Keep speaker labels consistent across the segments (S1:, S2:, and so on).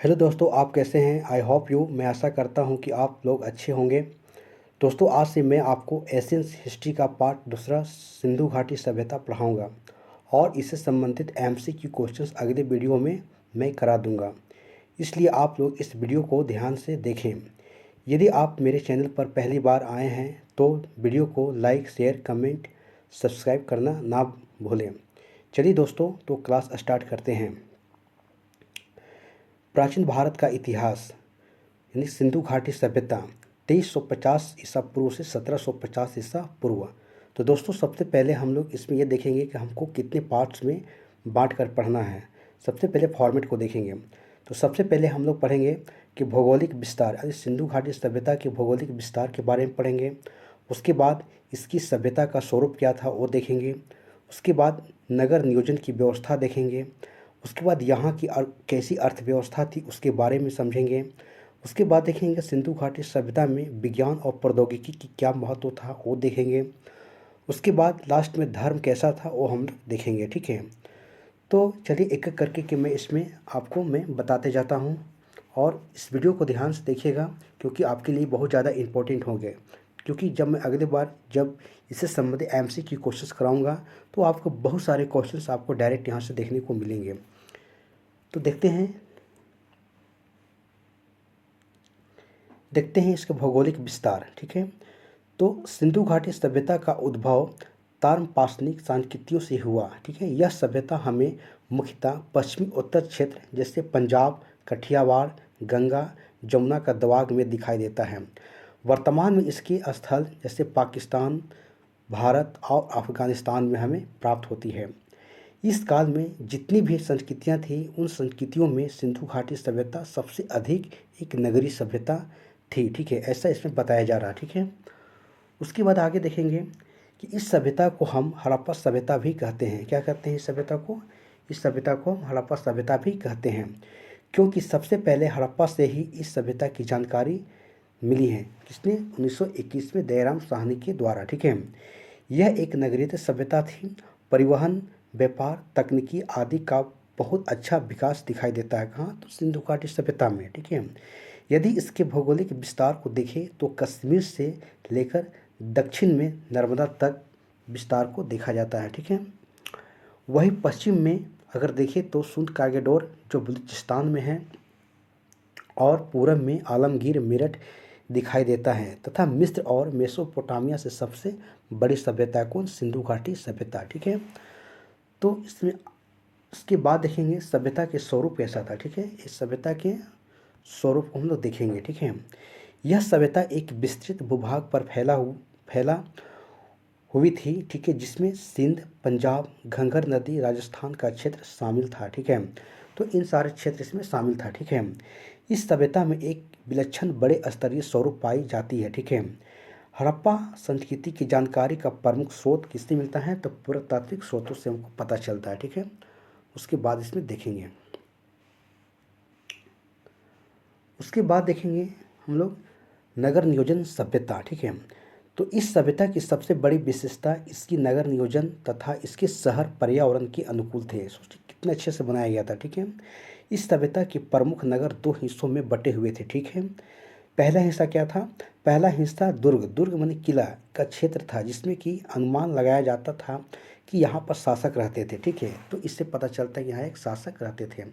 S1: Hello दोस्तों, आप कैसे हैं? आई होप यू मैं आशा करता हूं कि आप लोग अच्छे होंगे। दोस्तों, आज से मैं आपको एशियन हिस्ट्री का पार्ट दूसरा सिंधु घाटी सभ्यता पढ़ाऊंगा और इससे संबंधित एमसीक्यू क्वेश्चंस अगले वीडियो में मैं करा दूंगा। इसलिए आप लोग इस वीडियो को ध्यान से देखें। यदि आप मेरे चैनल पर पहली बार आए हैं तो वीडियो को लाइक, शेयर, कमेंट, सब्सक्राइब करना ना भूलें। चलिए दोस्तों, तो क्लास स्टार्ट करते हैं। प्राचीन भारत का इतिहास यानी सिंधु घाटी सभ्यता 2350 ईसा पूर्व से 1750 ईसा पूर्व। तो दोस्तों, सबसे पहले हम लोग इसमें ये देखेंगे कि हमको कितने पार्ट्स में बांट कर पढ़ना है। सबसे पहले फॉर्मेट को देखेंगे। तो सबसे पहले हम लोग पढ़ेंगे कि भौगोलिक विस्तार यानी सिंधु घाटी सभ्यता के भौगोलिक विस्तार के बारे में पढ़ेंगे। उसके बाद इसकी सभ्यता का स्वरूप क्या था वो देखेंगे। उसके बाद नगर नियोजन की व्यवस्था देखेंगे। उसके बाद यहाँ की कैसी अर्थव्यवस्था थी उसके बारे में समझेंगे। उसके बाद देखेंगे सिंधु घाटी सभ्यता में विज्ञान और प्रौद्योगिकी की क्या महत्व था वो देखेंगे। उसके बाद लास्ट में धर्म कैसा था वो हम देखेंगे। ठीक है, तो चलिए एक एक करके कि मैं इसमें आपको मैं बताते जाता हूँ और इस वीडियो को ध्यान से देखिएगा क्योंकि आपके लिए बहुत ज़्यादा इम्पोर्टेंट होंगे। क्योंकि जब मैं अगले बार जब इससे संबंधित एमसीक्यू क्वेश्चंस कराऊंगा तो आपको बहुत सारे क्वेश्चंस आपको डायरेक्ट यहाँ से देखने को मिलेंगे। तो देखते हैं इसका भौगोलिक विस्तार। ठीक है, तो सिंधु घाटी सभ्यता का उद्भव ताम्रपाषाणिक संस्कृतियों से हुआ। ठीक है, यह सभ्यता हमें मुख्यतः पश्चिमी उत्तर क्षेत्र जैसे पंजाब, कठियावाड़, गंगा, जमुना का दवाब में दिखाई देता है। वर्तमान में इसके स्थल जैसे पाकिस्तान, भारत और अफगानिस्तान में हमें प्राप्त होती है। इस काल में जितनी भी संस्कृतियाँ थी उन संस्कृतियों में सिंधु घाटी सभ्यता सबसे अधिक एक नगरीय सभ्यता थी। ठीक है, ऐसा इसमें बताया जा रहा है। ठीक है, उसके बाद आगे देखेंगे कि इस सभ्यता को हम हड़प्पा सभ्यता भी कहते हैं। क्या कहते हैं इस सभ्यता को? इस सभ्यता को हड़प्पा सभ्यता भी कहते हैं क्योंकि सबसे पहले हड़प्पा से ही इस सभ्यता की जानकारी मिली है। किसने? 1921 में दयाराम साहनी के द्वारा। ठीक है, यह एक नगरीय सभ्यता थी। परिवहन, व्यापार, तकनीकी आदि का बहुत अच्छा विकास दिखाई देता है। कहाँ? तो सिंधु घाटी सभ्यता में। ठीक है, यदि इसके भौगोलिक विस्तार को देखें तो कश्मीर से लेकर दक्षिण में नर्मदा तक विस्तार को देखा जाता है। ठीक है, वही पश्चिम में अगर देखें तो सुंद कागेडोर जो बलूचिस्तान में है और पूरब में आलमगीर, मेरठ दिखाई देता है तथा मिस्र और मेसोपोटामिया से सबसे बड़ी सभ्यता कौन? सिंधु घाटी सभ्यता। ठीक है, तो इसमें इसके बाद देखेंगे सभ्यता के स्वरूप कैसा था। ठीक है, इस सभ्यता के स्वरूप को हम लोग देखेंगे। ठीक है, यह सभ्यता एक विस्तृत भूभाग पर फैला हुई थी। ठीक है, जिसमें सिंध, पंजाब, घंघर नदी, राजस्थान का क्षेत्र शामिल था। ठीक है, तो इन सारे क्षेत्र इसमें शामिल था। ठीक है, इस सभ्यता में एक विलक्षण बड़े स्तरीय स्वरूप पाई जाती है। ठीक है, हड़प्पा संस्कृति की जानकारी का प्रमुख स्रोत किससे मिलता है? तो पुरातात्विक स्रोतों से हमको पता चलता है। ठीक है, उसके बाद इसमें देखेंगे। उसके बाद देखेंगे हम लोग नगर नियोजन सभ्यता। ठीक है, तो इस सभ्यता की सबसे बड़ी विशेषता इसकी नगर नियोजन तथा इसके शहर पर्यावरण के अनुकूल थे। सोचिए कितने अच्छे से बनाया गया था। ठीक है, इस सभ्यता के प्रमुख नगर दो हिस्सों में बटे हुए थे। ठीक है, पहला हिस्सा क्या था? पहला हिस्सा दुर्ग माने किला का क्षेत्र था जिसमें कि अनुमान लगाया जाता था कि यहाँ पर शासक रहते थे। ठीक है, तो इससे पता चलता है कि यहाँ एक शासक रहते थे।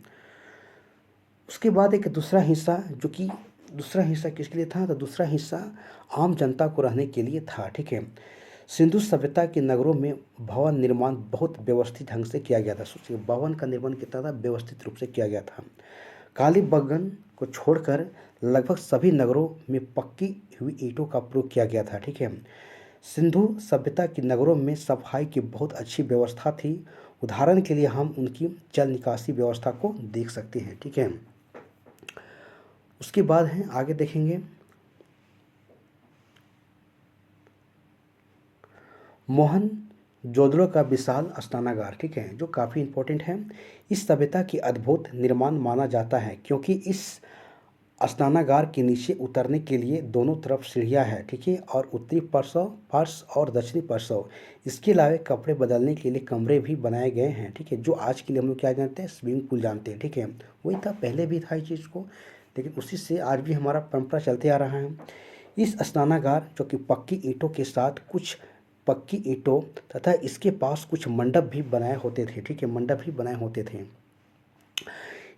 S1: उसके बाद एक दूसरा हिस्सा जो कि दूसरा हिस्सा किसके लिए था? तो दूसरा हिस्सा आम जनता को रहने के लिए था। ठीक है, सिंधु सभ्यता के नगरों में भवन निर्माण बहुत व्यवस्थित ढंग से किया गया था। सोचिए भवन का निर्माण कितना था? व्यवस्थित रूप से किया गया था। कालीबंगन को छोड़कर लगभग सभी नगरों में पक्की हुई ईंटों का प्रयोग किया गया था। ठीक है, सिंधु सभ्यता के नगरों में सफाई की बहुत अच्छी व्यवस्था थी। उदाहरण के लिए हम उनकी जल निकासी व्यवस्था को देख सकते हैं। ठीक है, उसके बाद हैं आगे देखेंगे मोहन जोदड़ो का विशाल स्नानागार। ठीक है, जो काफ़ी इम्पोर्टेंट है। इस सभ्यता की अद्भुत निर्माण माना जाता है क्योंकि इस स्नानागार के नीचे उतरने के लिए दोनों तरफ सीढ़ियाँ है, ठीक है, और उत्तरी परसों फर्श और दक्षिणी परसों। इसके अलावा कपड़े बदलने के लिए कमरे भी बनाए गए हैं, ठीक है, जो आज के लिए हम लोग क्या जानते हैं, स्विमिंग पूल जानते हैं, ठीक है। वही था, पहले भी था इस चीज़ को, लेकिन उसी से आज भी हमारा परंपरा चलते आ रहा है। इस स्नानागार जो कि पक्की ईंटों के साथ कुछ पक्की ईंटों तथा इसके पास कुछ मंडप भी बनाए होते थे, ठीक है, मंडप भी बनाए होते थे,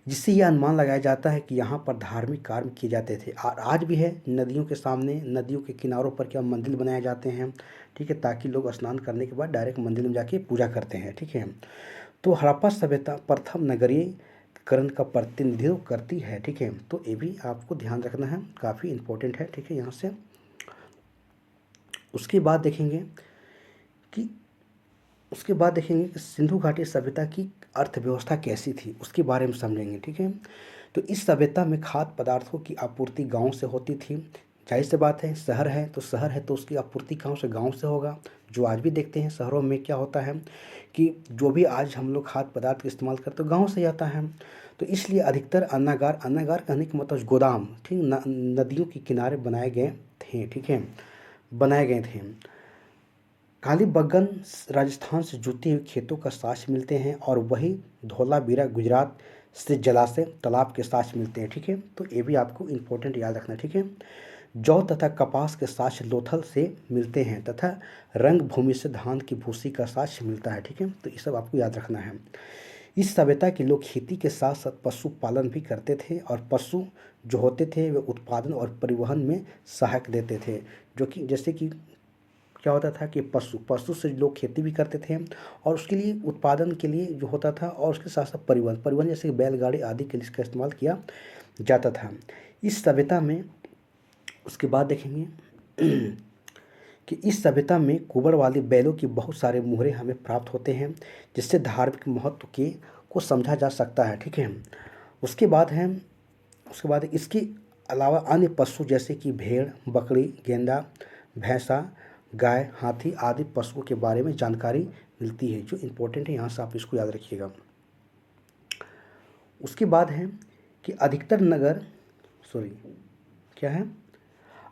S1: जिससे यह अनुमान लगाया जाता है कि यहाँ पर धार्मिक कार्य किए जाते थे। और आज भी है, नदियों के सामने, नदियों के किनारों पर क्या मंदिर बनाए जाते हैं, ठीक है, ताकि लोग स्नान करने के बाद डायरेक्ट मंदिर में जाके पूजा करते हैं, ठीक है। तो हड़प्पा सभ्यता प्रथम नगरीकरण का प्रतिनिधित्व करती है, ठीक है। तो ये भी आपको ध्यान रखना है, काफ़ी इंपॉर्टेंट है, ठीक है। यहाँ से उसके बाद देखेंगे कि सिंधु घाटी सभ्यता की अर्थव्यवस्था कैसी थी, उसके बारे में समझेंगे, ठीक है। तो इस सभ्यता में खाद्य पदार्थों की आपूर्ति गांव से होती थी। जाहिर सी बात है, शहर है तो उसकी आपूर्ति कहाँ से, गांव से होगा। जो आज भी देखते हैं शहरों में क्या होता है कि जो भी आज हम लोग खाद्य पदार्थ का इस्तेमाल करते हैं गाँव से आता है। तो इसलिए अधिकतर अन्नागार कहने का मतलब गोदाम, ठीक, नदियों के किनारे बनाए गए थे, ठीक है, बनाए गए थे। कालीबंगन राजस्थान से जुते हुए खेतों का साक्ष्य मिलते हैं, और वही धोलावीरा गुजरात से जलाशय तालाब के साक्ष्य मिलते हैं, ठीक है। तो ये भी आपको इम्पोर्टेंट याद रखना, ठीक है। जौ तथा कपास के साक्ष्य लोथल से मिलते हैं तथा रंग भूमि से धान की भूसी का साक्ष्य मिलता है, ठीक है। तो ये सब आपको याद रखना है। इस सभ्यता के लोग खेती के साथ साथ पशुपालन भी करते थे, और पशु जो होते थे वे उत्पादन और परिवहन में सहायक देते थे। जो कि जैसे कि क्या होता था कि पशु से लोग खेती भी करते थे, और उसके लिए उत्पादन के लिए जो होता था, और उसके साथ साथ परिवहन जैसे बैलगाड़ी आदि के लिए इसका इस्तेमाल किया जाता था इस सभ्यता में। उसके बाद देखेंगे कि इस सभ्यता में कुबर वाले बैलों की बहुत सारे मुहरे हमें प्राप्त होते हैं, जिससे धार्मिक महत्व के को समझा जा सकता है, ठीक है। उसके बाद इसके अलावा अन्य पशु जैसे कि भेड़, बकरी, गेंदा, भैंसा, गाय, हाथी आदि पशुओं के बारे में जानकारी मिलती है, जो इम्पोर्टेंट है, यहाँ से आप इसको याद रखिएगा। उसके बाद है कि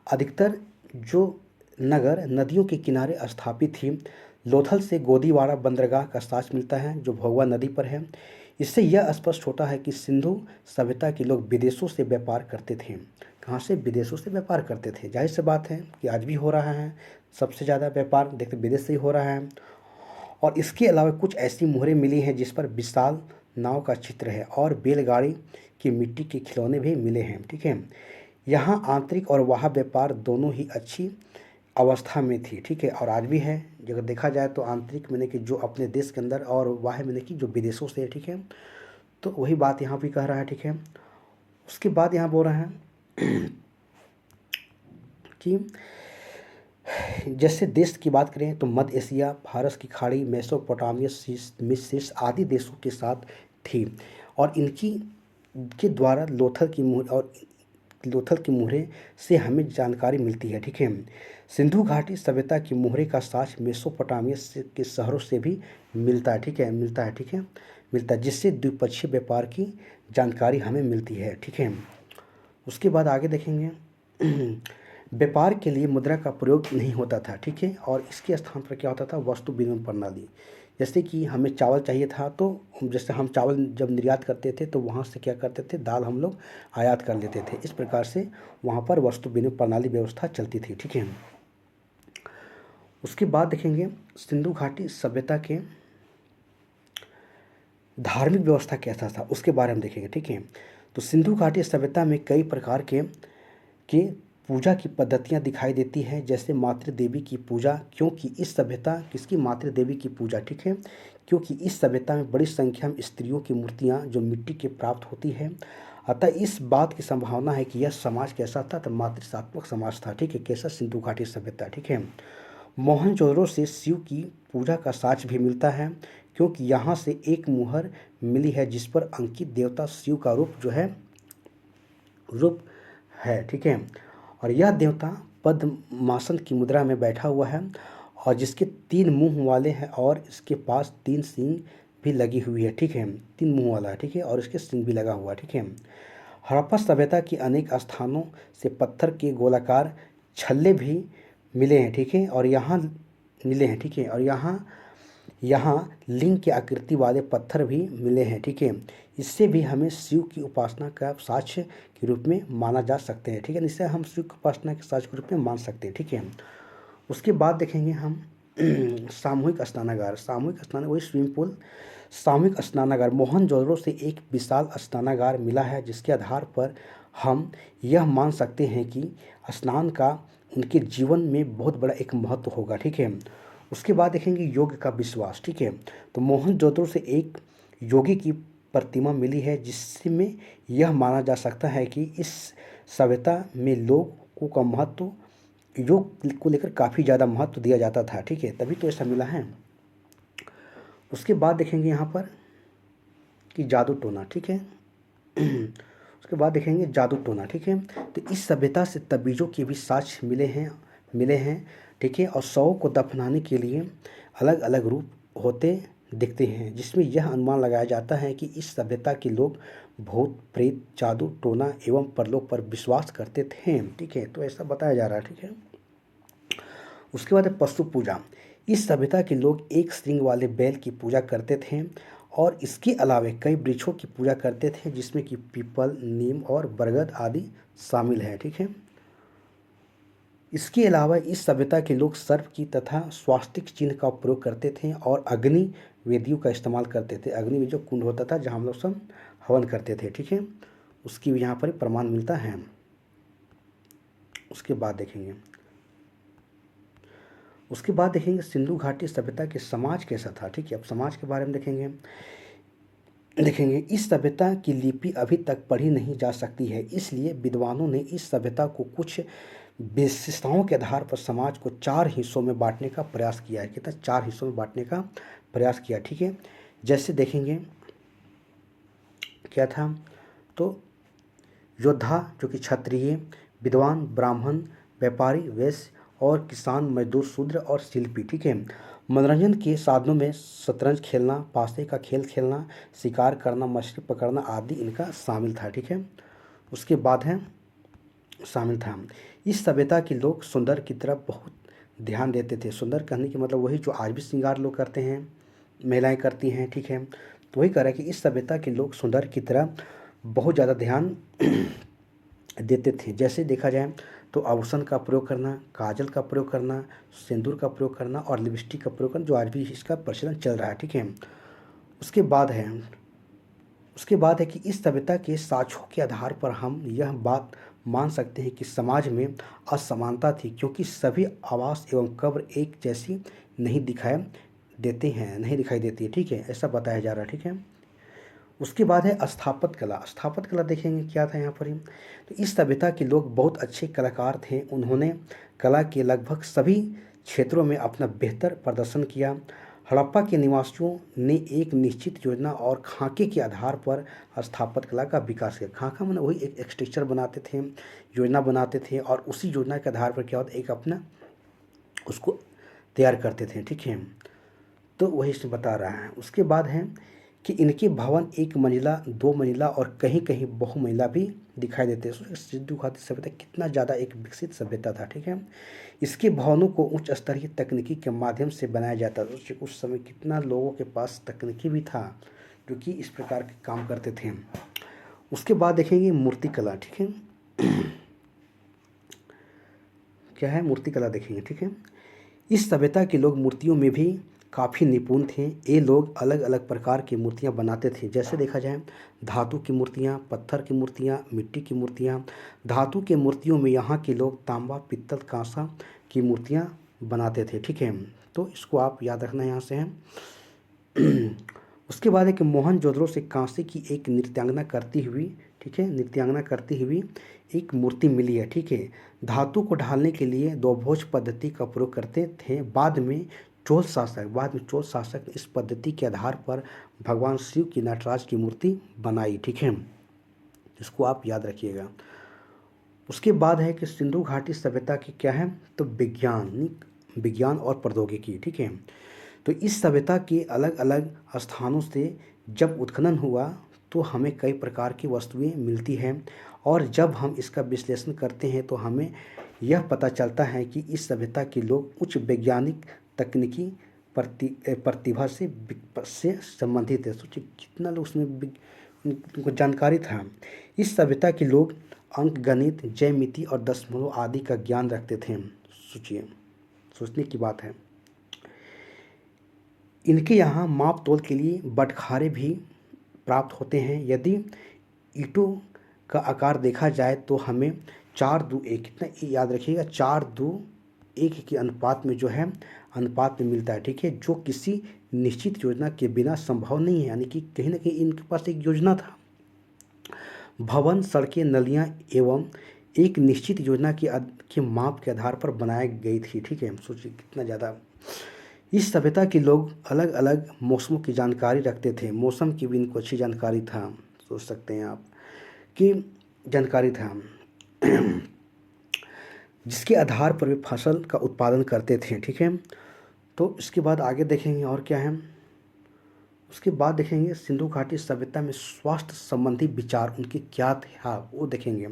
S1: अधिकतर जो नगर नदियों के किनारे स्थापित थी। लोथल से गोदीवाड़ा बंदरगाह का साक्ष्य मिलता है, जो भगवा नदी पर है। इससे यह स्पष्ट होता है कि सिंधु सभ्यता के लोग विदेशों से व्यापार करते थे। कहाँ से? विदेशों से व्यापार करते थे। जाहिर सी बात है कि आज भी हो रहा है, सबसे ज़्यादा व्यापार देखते विदेश से ही हो रहा है। और इसके अलावा कुछ ऐसी मोहरें मिली हैं जिस पर विशाल नाव का चित्र है, और बैलगाड़ी की मिट्टी के खिलौने भी मिले हैं, ठीक है। यहाँ आंतरिक और बाह्य व्यापार दोनों ही अच्छी अवस्था में थी, ठीक है। और आज भी है, अगर देखा जाए तो आंतरिक मैंने कि जो अपने देश के अंदर, और बाह्य मैंने कि जो विदेशों से है, ठीक है। तो वही बात यहाँ भी कह रहा है, ठीक है। उसके बाद यहाँ बोल रहा है कि जैसे देश की बात करें तो मध्य एशिया, फारस की खाड़ी, मेसोपोटामिया, मिस्र आदि देशों के साथ थी, और इनकी के द्वारा लोथल की मुहरे से हमें जानकारी मिलती है, ठीक है। सिंधु घाटी सभ्यता की मुहरे का साक्ष्य मेसोपोटामिया के शहरों से भी मिलता है, ठीक है, मिलता है, जिससे द्विपक्षीय व्यापार की जानकारी हमें मिलती है, ठीक है। उसके बाद आगे देखेंगे व्यापार के लिए मुद्रा का प्रयोग नहीं होता था, ठीक है। और इसके स्थान पर क्या होता था? वस्तु विनिमय प्रणाली। जैसे कि हमें चावल चाहिए था, तो जैसे हम चावल जब निर्यात करते थे तो वहाँ से क्या करते थे, दाल हम लोग आयात कर लेते थे। इस प्रकार से वहाँ पर वस्तु विनिमय प्रणाली व्यवस्था चलती थी, ठीक है। उसके बाद देखेंगे सिंधु घाटी सभ्यता के धार्मिक व्यवस्था कैसा था, उसके बारे में देखेंगे, ठीक है। तो सिंधु घाटी सभ्यता में कई प्रकार के पूजा की पद्धतियाँ दिखाई देती हैं, जैसे मातृ देवी की पूजा, क्योंकि इस सभ्यता किसकी मातृ देवी की पूजा, ठीक है, क्योंकि इस सभ्यता में बड़ी संख्या में स्त्रियों की मूर्तियाँ जो मिट्टी के प्राप्त होती हैं। अतः इस बात की संभावना है कि यह समाज कैसा था? तो मातृत्वात्मक समाज था, ठीक है। कैसा? सिंधु घाटी सभ्यता, ठीक है। मोहनजोदड़ो से शिव की पूजा का साक्ष्य भी मिलता है, क्योंकि यहाँ से एक मुहर मिली है जिस पर अंकित देवता शिव का रूप है, ठीक है। और यह देवता पद्मासन की मुद्रा में बैठा हुआ है, और जिसके 3 मुंह वाले हैं, और इसके पास 3 सींग भी लगी हुई है, ठीक है। 3 मुंह वाला है, ठीक है, और इसके सींग भी लगा हुआ है, ठीक है। हड़प्पा सभ्यता की अनेक स्थानों से पत्थर के गोलाकार छल्ले भी मिले हैं, ठीक है, और यहाँ मिले हैं, ठीक है, और यहाँ यहाँ लिंग की आकृति वाले पत्थर भी मिले हैं, ठीक है। इससे भी हमें शिव की उपासना का साक्ष्य के रूप में माना जा सकते हैं, ठीक है। इससे हम शिव की उपासना के साक्ष्य के रूप में मान सकते हैं, ठीक है। उसके बाद देखेंगे हम सामूहिक स्नानागार। सामूहिक स्नान वही स्विमिंग पूल। सामूहिक स्नानागार मोहनजोदड़ो से एक विशाल स्नानागार मिला है, जिसके आधार पर हम यह मान सकते हैं कि स्नान का उनके जीवन में बहुत बड़ा एक महत्व होगा, ठीक है। उसके बाद देखेंगे योग का विश्वास, ठीक है। तो मोहनजोदड़ो से एक योगी की प्रतिमा मिली है, जिसमें यह माना जा सकता है कि इस सभ्यता में लोगों का महत्व, योग को लेकर काफ़ी ज़्यादा महत्व दिया जाता था, ठीक है, तभी तो ऐसा मिला है। उसके बाद देखेंगे यहाँ पर कि जादू टोना, ठीक है। उसके बाद देखेंगे जादू टोना, ठीक है। तो इस सभ्यता से तबीज़ों के भी साक्ष्य मिले हैं, ठीक है, और शवों को दफनाने के लिए अलग अलग रूप होते दिखते हैं, जिसमें यह अनुमान लगाया जाता है कि इस सभ्यता के लोग भूत प्रेत जादू टोना एवं परलोक पर विश्वास करते थे, ठीक है। तो ऐसा बताया जा रहा है, ठीक है। उसके बाद है पशु पूजा। इस सभ्यता के लोग एक सींग वाले बैल की पूजा करते थे और इसके अलावे कई वृक्षों की पूजा करते थे, जिसमें कि पीपल, नीम और बरगद आदि शामिल है, ठीक है। इसके अलावा इस सभ्यता के लोग सर्प की तथा स्वास्तिक चिन्ह का प्रयोग करते थे और अग्नि वेदियों का इस्तेमाल करते थे। अग्नि में जो कुंड होता था जहाँ हम लोग सब हवन करते थे, ठीक है, उसकी भी यहाँ पर प्रमाण मिलता है। उसके बाद देखेंगे सिंधु घाटी सभ्यता के समाज कैसा था, ठीक है। अब समाज के बारे में देखेंगे इस सभ्यता की लिपि अभी तक पढ़ी नहीं जा सकती है, इसलिए विद्वानों ने इस सभ्यता को कुछ विशेषताओं के आधार पर समाज को 4 हिस्सों में बांटने का प्रयास किया है। कितना? 4 हिस्सों में बांटने का प्रयास किया, ठीक है। जैसे देखेंगे क्या था, तो योद्धा जो कि क्षत्रिय, विद्वान ब्राह्मण, व्यापारी वैश्य और किसान मजदूर शूद्र और शिल्पी, ठीक है। मनोरंजन के साधनों में शतरंज खेलना, पासे का खेल खेलना, शिकार करना, मछली पकड़ना आदि इनका शामिल था, ठीक है। उसके बाद है शामिल था। इस सभ्यता के लोग सुंदर की तरफ बहुत ध्यान देते थे। सुंदर कहने की मतलब वही जो आज भी श्रृंगार लोग करते हैं, महिलाएं करती हैं, ठीक है। तो वही कह रहा है कि इस सभ्यता के लोग सुंदर की तरफ बहुत ज़्यादा ध्यान देते थे। जैसे देखा जाए तो आभूषण का प्रयोग करना, काजल का प्रयोग करना, सिंदूर का प्रयोग करना और लिपस्टिक का प्रयोग करना, जो आज भी इसका प्रचलन चल रहा है, ठीक है। उसके बाद है कि इस सभ्यता के साक्ष्यों के आधार पर हम यह बात मान सकते हैं कि समाज में असमानता थी, क्योंकि सभी आवास एवं कब्र एक जैसी नहीं दिखाई देती है, ठीक है, ऐसा बताया जा रहा है, ठीक है। उसके बाद है स्थापत्य कला। स्थापत्य कला देखेंगे क्या था यहाँ पर ही। तो इस सभ्यता के लोग बहुत अच्छे कलाकार थे। उन्होंने कला के लगभग सभी क्षेत्रों में अपना बेहतर प्रदर्शन किया। हड़प्पा के निवासियों ने एक निश्चित योजना और खाके के आधार पर स्थापत्य कला का विकास किया। खाका मैंने वही एक स्ट्रक्चर बनाते थे, योजना बनाते थे और उसी योजना के आधार पर क्या होता एक अपना उसको तैयार करते थे, ठीक है। तो वही इसमें बता रहा है। उसके बाद है कि इनके भवन 1 मंजिला, 2 मंजिला और कहीं कहीं बहुमंजिला भी दिखाई देते हैं। सिंधु घाटी सभ्यता कितना ज़्यादा एक विकसित सभ्यता था, ठीक है। इसके भवनों को उच्च स्तरीय तकनीकी के माध्यम से बनाया जाता था। उस समय कितना लोगों के पास तकनीकी भी था जो कि इस प्रकार के काम करते थे। उसके बाद देखेंगे मूर्तिकला, ठीक है। क्या है? मूर्तिकला देखेंगे, ठीक है। इस सभ्यता के लोग मूर्तियों में भी काफ़ी निपुण थे। ये लोग अलग अलग प्रकार की मूर्तियाँ बनाते थे। जैसे देखा जाए धातु की मूर्तियाँ, पत्थर की मूर्तियाँ, मिट्टी की मूर्तियाँ। धातु के मूर्तियों में यहाँ के लोग तांबा, पित्तल, कांसा की मूर्तियाँ बनाते थे, ठीक है। तो इसको आप याद रखना यहाँ से है। उसके बाद है कि मोहनजोदड़ो से कांसे की एक नृत्यांगना करती हुई, ठीक है, नृत्यांगना करती हुई एक मूर्ति मिली है, ठीक है। धातु को ढालने के लिए दोभोज पद्धति का प्रयोग करते थे। बाद में चोल शासक ने इस पद्धति के आधार पर भगवान शिव की नटराज की मूर्ति बनाई, ठीक है। इसको आप याद रखिएगा। उसके बाद है कि सिंधु घाटी सभ्यता की क्या है, तो विज्ञान और प्रौद्योगिकी, ठीक है। तो इस सभ्यता के अलग अलग स्थानों से जब उत्खनन हुआ तो हमें कई प्रकार की वस्तुएं मिलती हैं, और जब हम इसका विश्लेषण करते हैं तो हमें यह पता चलता है कि इस सभ्यता के लोग उच्च वैज्ञानिक तकनीकी प्रतिभा से संबंधित है। सोचिए कितना लोग उसमें उनको जानकारी था। इस सभ्यता के लोग अंक गणित, ज्यामिति और दशमलव आदि का ज्ञान रखते थे। सोचिए, सोचने की बात है। इनके यहाँ माप तोल के लिए बटखारे भी प्राप्त होते हैं। यदि ईंटों का आकार देखा जाए तो हमें 4:2:1, कितना याद रखिएगा, 4:2:1 के अनुपात में जो है अनुपात में मिलता है। ठीक है, जो किसी निश्चित योजना के बिना संभव नहीं है, यानी कि कहीं ना कहीं इनके पास एक योजना था। भवन, सड़कें, नलियाँ एवं एक निश्चित योजना के माप के आधार पर बनाई गई थी। ठीक है, सोचिए कितना ज़्यादा। इस सभ्यता के लोग अलग अलग मौसमों की जानकारी रखते थे। मौसम की भी इनको अच्छी जानकारी था, सोच सकते हैं आप कि जानकारी था जिसके आधार पर वे फसल का उत्पादन करते थे। ठीक है, तो इसके बाद आगे देखेंगे और क्या है। उसके बाद देखेंगे सिंधु घाटी सभ्यता में स्वास्थ्य संबंधी विचार उनके क्या थे, हाँ वो देखेंगे।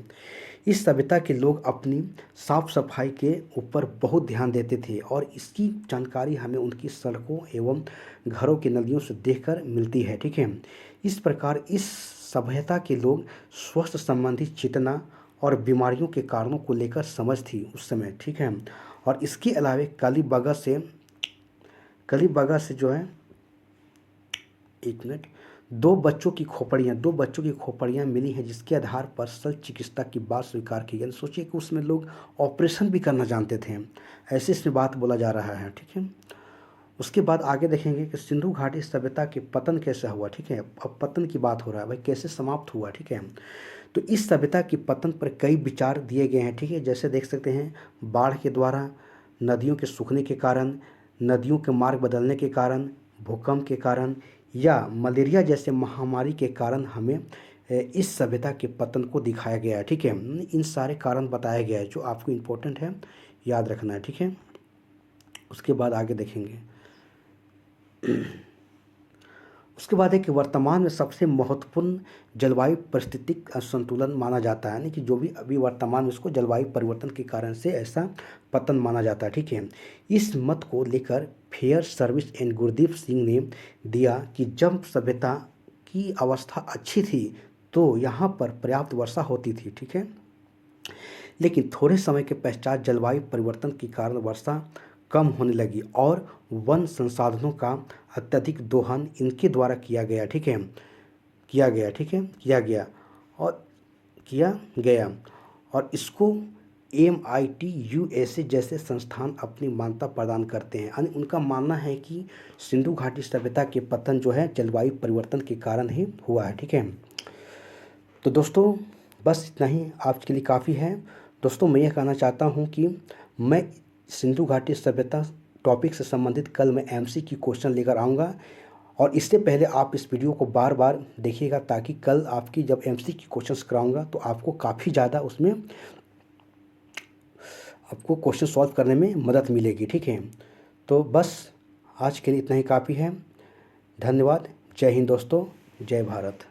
S1: इस सभ्यता के लोग अपनी साफ सफाई के ऊपर बहुत ध्यान देते थे, और इसकी जानकारी हमें उनकी सड़कों एवं घरों की नलियों से देखकर मिलती है। ठीक है, इस प्रकार इस सभ्यता के लोग स्वास्थ्य संबंधी चेतना और बीमारियों के कारणों को लेकर समझ थी उस समय। ठीक है, और इसके अलावा कलीबगा से जो है, एक मिनट, दो बच्चों की खोपड़ियाँ मिली हैं, जिसके आधार पर शल्य चिकित्सा की बात स्वीकार की गई। सोचिए कि उसमें लोग ऑपरेशन भी करना जानते थे, ऐसे इसमें बात बोला जा रहा है। ठीक है, उसके बाद आगे देखेंगे कि सिंधु घाटी सभ्यता के पतन कैसे हुआ। ठीक है, अब पतन की बात हो रहा है भाई, कैसे समाप्त हुआ। ठीक है, तो इस सभ्यता के पतन पर कई विचार दिए गए हैं। ठीक है, जैसे देख सकते हैं, बाढ़ के द्वारा, नदियों के सूखने के कारण, नदियों के मार्ग बदलने के कारण, भूकंप के कारण या मलेरिया जैसे महामारी के कारण हमें इस सभ्यता के पतन को दिखाया गया है। ठीक है, इन सारे कारण बताया गया है जो आपको इम्पोर्टेंट है, याद रखना है। ठीक है, उसके बाद आगे देखेंगे। उसके बाद है कि वर्तमान में सबसे महत्वपूर्ण जलवायु परिस्थितिक असंतुलन माना जाता है, यानी कि जो भी अभी वर्तमान में इसको जलवायु परिवर्तन के कारण से ऐसा पतन माना जाता है। ठीक है, इस मत को लेकर fair service and Gurdeep Singh ने दिया कि जब सभ्यता की अवस्था अच्छी थी तो यहाँ पर पर्याप्त वर्षा होती थी। ठीक है, लेकिन थोड़े समय के पश्चात जलवायु परिवर्तन के कारण वर्षा कम होने लगी और वन संसाधनों का अत्यधिक दोहन इनके द्वारा किया गया। ठीक है, किया गया और इसको MIT USA जैसे संस्थान अपनी मान्यता प्रदान करते हैं। यानी उनका मानना है कि सिंधु घाटी सभ्यता के पतन जो है जलवायु परिवर्तन के कारण ही हुआ है। ठीक है, तो दोस्तों बस इतना ही आज के लिए काफ़ी है। दोस्तों मैं यह कहना चाहता हूँ कि मैं सिंधु घाटी सभ्यता टॉपिक से संबंधित कल मैं MCQ क्वेश्चन लेकर आऊँगा, और इससे पहले आप इस वीडियो को बार बार देखिएगा ताकि कल आपकी जब MCQ क्वेश्चंस कराऊँगा तो आपको काफ़ी ज़्यादा उसमें आपको क्वेश्चन सॉल्व करने में मदद मिलेगी। ठीक है, तो बस आज के लिए इतना ही काफ़ी है। धन्यवाद। जय हिंद दोस्तों, जय भारत।